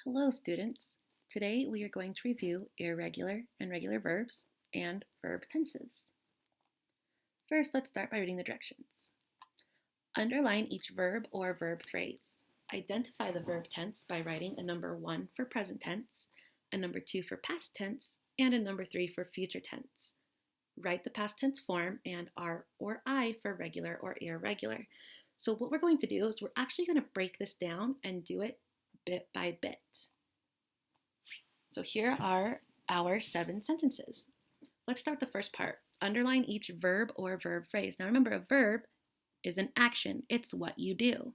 Hello, students. Today we are going to review irregular and regular verbs and verb tenses. First, let's start by reading the directions. Underline each verb or verb phrase. Identify the verb tense by writing a number 1 for present tense, a number 2 for past tense, and a number 3 for future tense. Write the past tense form and R or I for regular or irregular. So what we're going to do is we're actually going to break this down and do it bit by bit. So here are our 7 sentences. Let's start with the first part. Underline each verb or verb phrase. Now remember, a verb is an action. It's what you do.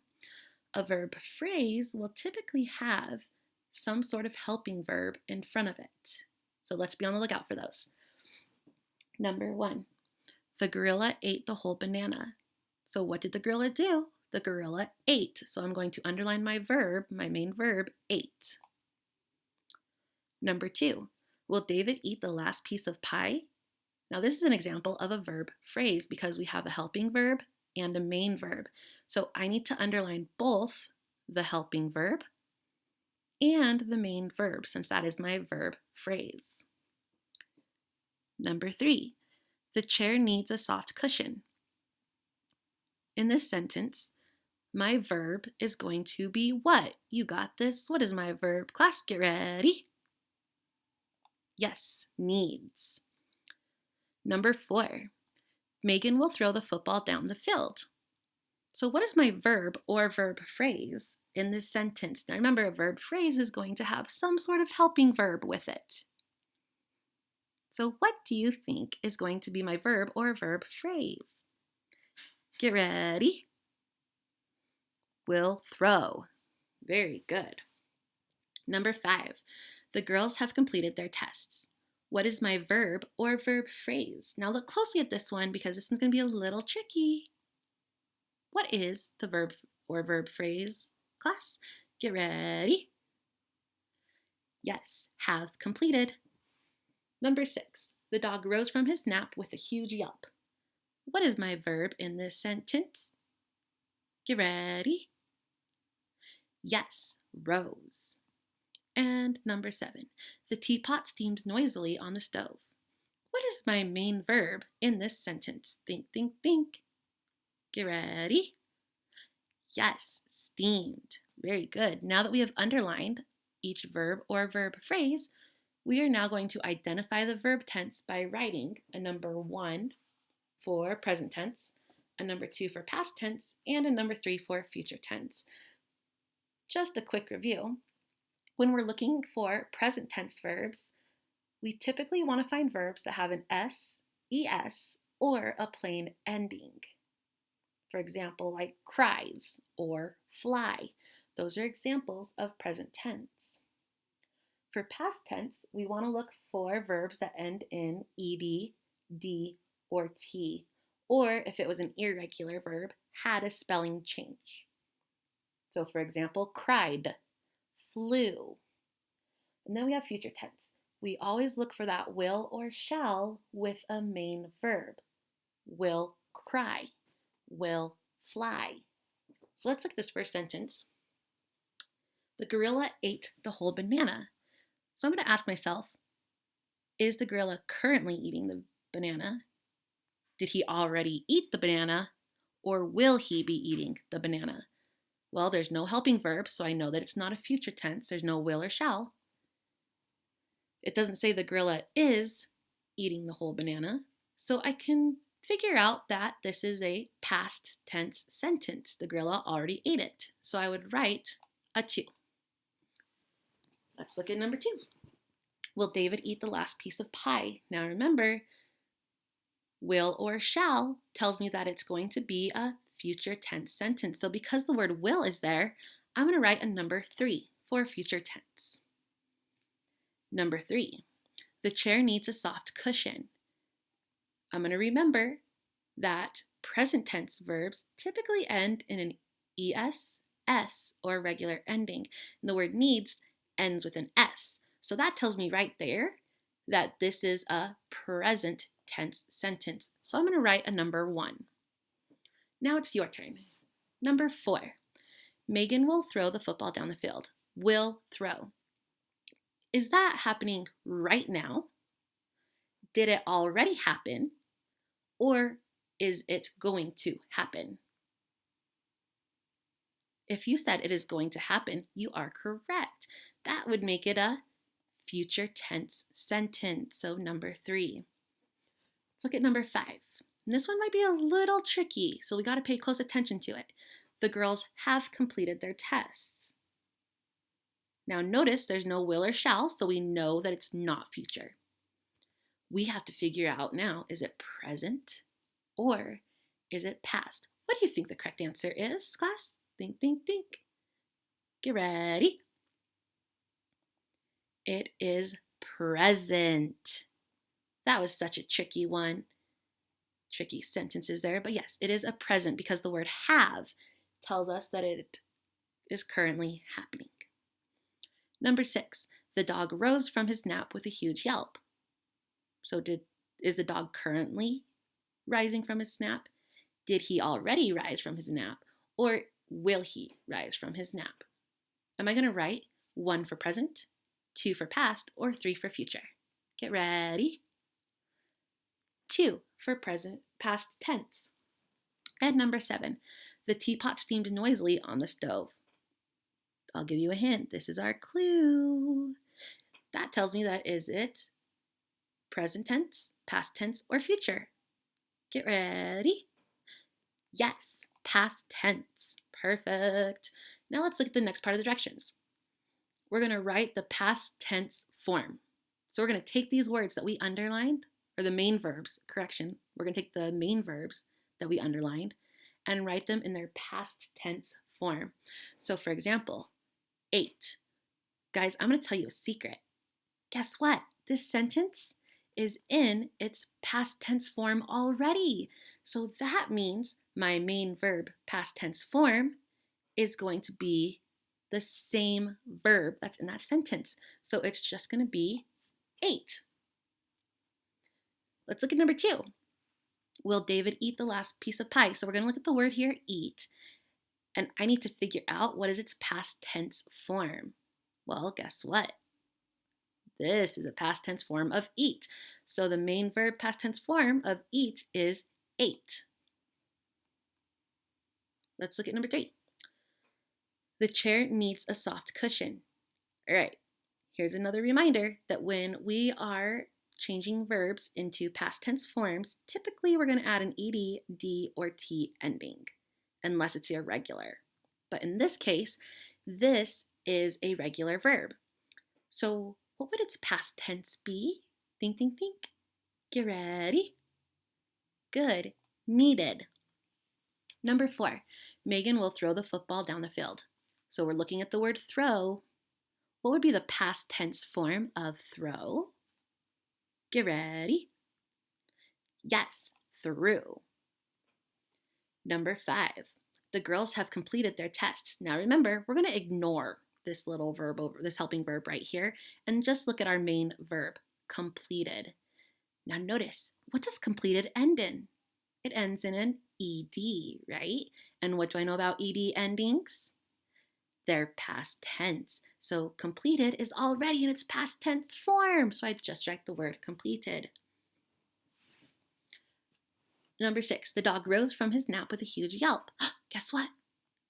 A verb phrase will typically have some sort of helping verb in front of it. So let's be on the lookout for those. Number 1, the gorilla ate the whole banana. So what did the gorilla do? The gorilla ate. So I'm going to underline my verb, my main verb, ate. Number 2, will David eat the last piece of pie? Now this is an example of a verb phrase because we have a helping verb and a main verb. So I need to underline both the helping verb and the main verb since that is my verb phrase. Number 3, the chair needs a soft cushion. In this sentence, my verb is going to be what? You got this. What is my verb? Class, get ready. Yes, needs. Number 4, Megan will throw the football down the field. So what is my verb or verb phrase in this sentence? Now remember, a verb phrase is going to have some sort of helping verb with it. So what do you think is going to be my verb or verb phrase? Get ready. Will throw. Very good. Number 5, the girls have completed their tests. What is my verb or verb phrase? Now look closely at this one because this is going to be a little tricky. What is the verb or verb phrase, class? Get ready. Yes, have completed. Number 6, the dog rose from his nap with a huge yelp. What is my verb in this sentence? Get ready. Yes, rose. And number 7, the teapot steamed noisily on the stove. What is my main verb in this sentence? Think, think, think. Get ready. Yes, steamed. Very good. Now that we have underlined each verb or verb phrase, we are now going to identify the verb tense by writing a number 1 for present tense, a number 2 for past tense, and a number 3 for future tense. Just a quick review. When we're looking for present tense verbs, we typically want to find verbs that have an S, ES, or a plain ending. For example, like cries or fly. Those are examples of present tense. For past tense, we want to look for verbs that end in ed, d, or t, or if it was an irregular verb, had a spelling change. So for example, cried, flew. And then we have future tense. We always look for that will or shall with a main verb. Will cry, will fly. So let's look at this first sentence. The gorilla ate the whole banana. So I'm going to ask myself, is the gorilla currently eating the banana? Did he already eat the banana? Or will he be eating the banana? Well, there's no helping verb, so I know that it's not a future tense. There's no will or shall. It doesn't say the gorilla is eating the whole banana, so I can figure out that this is a past tense sentence. The gorilla already ate it, so I would write a 2. Let's look at number 2. Will David eat the last piece of pie? Now remember, will or shall tells me that it's going to be a future tense sentence. So because the word will is there, I'm going to write a number 3 for future tense. Number 3, the chair needs a soft cushion. I'm going to remember that present tense verbs typically end in an ES, S, or regular ending. And the word needs ends with an S. So that tells me right there that this is a present tense sentence. So I'm going to write a number 1. Now it's your turn. Number 4, Megan will throw the football down the field. will throw. Is that happening right now? Did it already happen? Or is it going to happen? If you said it is going to happen, you are correct. That would make it a future tense sentence. So number 3. Let's look at number 5. And this one might be a little tricky, so we got to pay close attention to it. The girls have completed their tests. Now notice there's no will or shall, so we know that it's not future. We have to figure out now, is it present or is it past? What do you think the correct answer is, class? Think, think, think. Get ready. It is present. That was such a tricky one. Tricky sentences there, but yes, it is a present because the word have tells us that it is currently happening. Number 6, the dog rose from his nap with a huge yelp. So is the dog currently rising from his nap? Did he already rise from his nap? Or will he rise from his nap? Am I going to write 1 for present, 2 for past, or 3 for future? Get ready. 2 for present, past tense. And number 7, the teapot steamed noisily on the stove. I'll give you a hint. This is our clue. That tells me that is it present tense, past tense, or future? Get ready. Yes, past tense. Perfect. Now let's look at the next part of the directions. We're going to write the past tense form. So we're going to take these words that we underlined, or the main verbs, correction. We're going to take the main verbs that we underlined and write them in their past tense form. So for example, ate. Guys, I'm going to tell you a secret. Guess what? This sentence is in its past tense form already. So that means my main verb past tense form is going to be the same verb that's in that sentence. So it's just going to be ate. Let's look at number 2. Will David eat the last piece of pie? So we're going to look at the word here, eat. And I need to figure out what is its past tense form. Well, guess what? This is a past tense form of eat. So the main verb past tense form of eat is ate. Let's look at number 3. The chair needs a soft cushion. All right, here's another reminder that when we are changing verbs into past tense forms, typically we're going to add an ed, d, or t ending, unless it's irregular. But in this case, this is a regular verb. So what would its past tense be? Think, think, think. Get ready. Good. Needed. Number 4, Megan will throw the football down the field. So we're looking at the word throw. What would be the past tense form of throw? Get ready. Yes, threw. Number 5, the girls have completed their tests. Now remember, we're going to ignore this little verb, this helping verb right here, and just look at our main verb, completed. Now notice, what does completed end in? It ends in an ed, right? And what do I know about ed endings? They're past tense. So completed is already in its past tense form. So I just write the word completed. Number 6, the dog rose from his nap with a huge yelp. Guess what?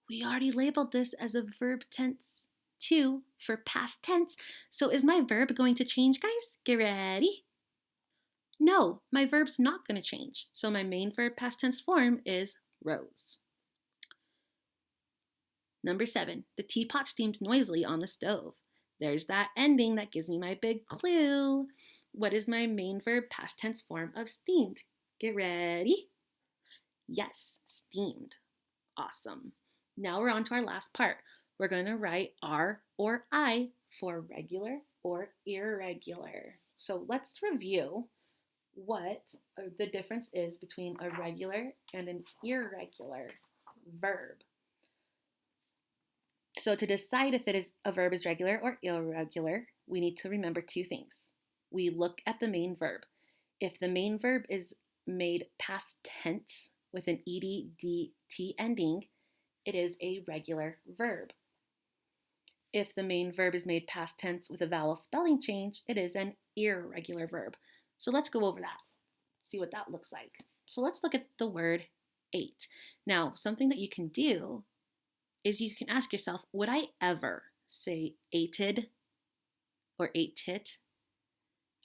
We already labeled this as a verb tense 2 for past tense. So is my verb going to change, guys? Get ready. No, my verb's not going to change. So my main verb past tense form is rose. Number 7, the teapot steamed noisily on the stove. There's that ending that gives me my big clue. What is my main verb past tense form of steamed? Get ready. Yes, steamed. Awesome. Now we're on to our last part. We're going to write R or I for regular or irregular. So let's review what the difference is between a regular and an irregular verb. So to decide if a verb is regular or irregular, we need to remember 2 things. We look at the main verb. If the main verb is made past tense with an ed, d, t ending, it is a regular verb. If the main verb is made past tense with a vowel spelling change, it is an irregular verb. So let's go over that, see what that looks like. So let's look at the word ate. Now, something that you can do is you can ask yourself, would I ever say ated or ate it?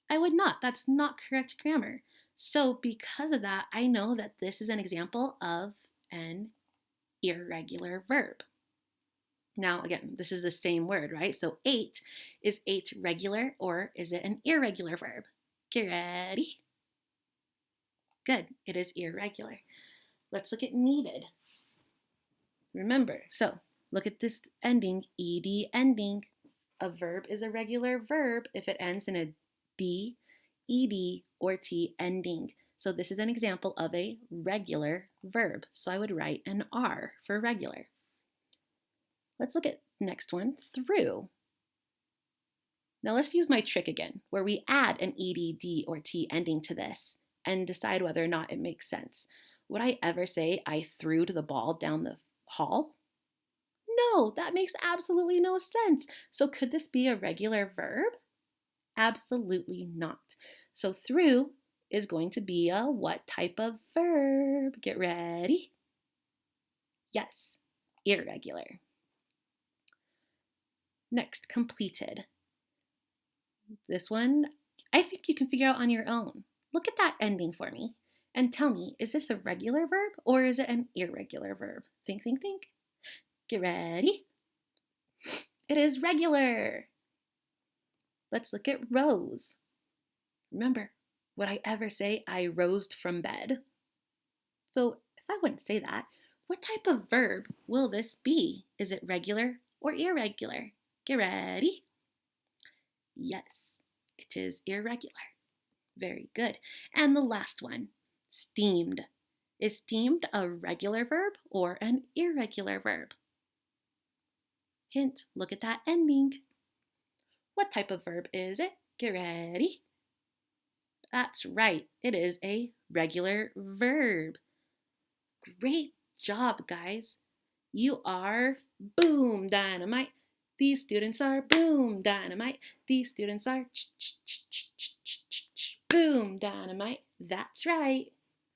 I would not. That's not correct grammar. So because of that, I know that this is an example of an irregular verb. Now, again, this is the same word, right? So ate, is ate regular or is it an irregular verb? Get ready. Good, it is irregular. Let's look at needed. Remember, so look at this ending, ed ending. A verb is a regular verb if it ends in a d, ed, or t ending. So this is an example of a regular verb. So I would write an R for regular. Let's look at next one, through. Now let's use my trick again, where we add an ed, d, or t ending to this and decide whether or not it makes sense. Would I ever say I threw the ball down the hall? No, that makes absolutely no sense. So could this be a regular verb? Absolutely not. So through is going to be a what type of verb? Get ready. Yes, irregular. Next, completed. This one, I think you can figure out on your own. Look at that ending for me and tell me, is this a regular verb or is it an irregular verb? Think, think, think. Get ready. It is regular. Let's look at rose. Remember, would I ever say I rose from bed? So if I wouldn't say that, what type of verb will this be? Is it regular or irregular? Get ready. Yes, it is irregular. Very good. And the last one, steamed. Is steamed a regular verb or an irregular verb? Hint, look at that ending. What type of verb is it? Get ready. That's right, it is a regular verb. Great job, guys. You are boom dynamite. These students are boom dynamite. These students are boom dynamite. That's right.